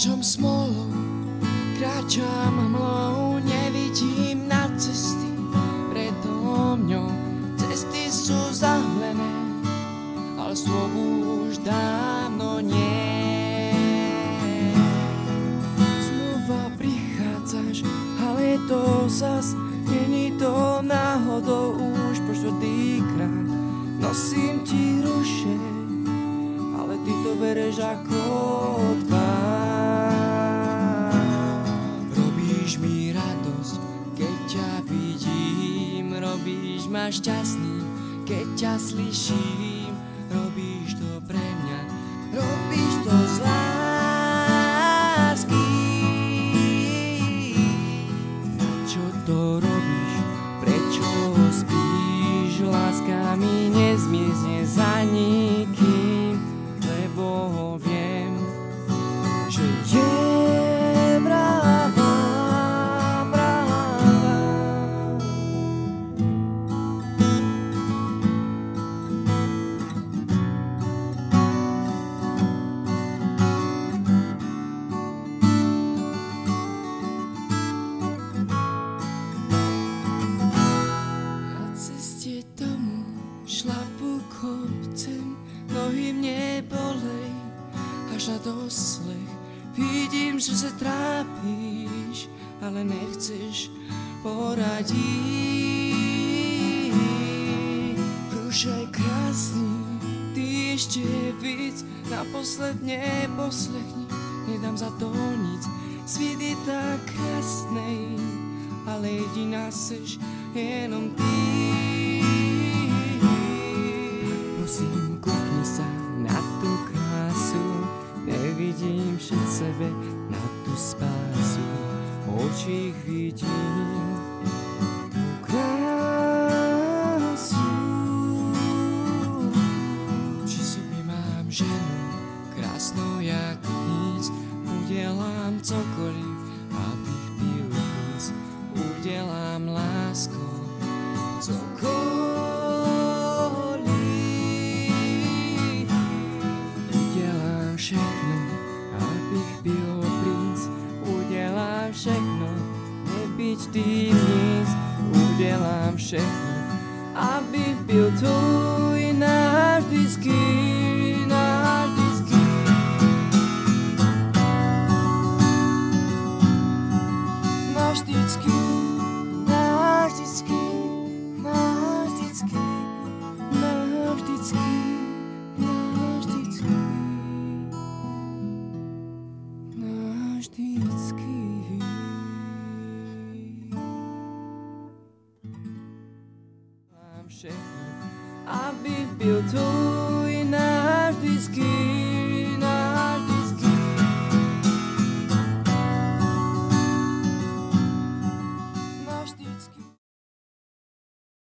očom smolou, kráčam hmlou, nevidím na cesty predo mňou. Cesty sú zahlené, ale slovu už dávno nie. Znova prichádzaš, ale to zas není to náhodou už po štvrtýkrát. Nosím ti ruše, ale ty to bereš ako odpad. Robíš mi radosť, keď ťa vidím, robíš ma šťastný, keď ťa slyším. Robíš to pre mňa, robíš to z lásky. Čo to robíš, prečo spíš? Láska mi nezmiezne za nikým, lebo viem, že je pravá, pravá. Na ceste domov šlapu kopcem, nohy mne bolej, až na doslech. Vidím, že sa trápíš, ale nechceš poradiť. Rúšaj krásny, ty ešte víc, naposled neposlechni, nedám za to nic. Sviet je tak krásnej, ale jediná seš jenom ty. Prosím, kúkni sa na tú krásu, nevidím však sebe na tú spásu. V očích vidím tú krásu. Či sobie mám ženu, krásnou jak nic, udelám cokoliv, abych byl víc. Udelám láskou cokoliv. Udelám všechno, abych byl princ. Udelám všechno, nebyť tým nic. Udelám všechno, abych byl tvůj navždycky, navždycky. Navždycky, navždycky, navždycky, navždycky, navždycky, navždycky. Mám všechno, abych byl tvůj navždycky.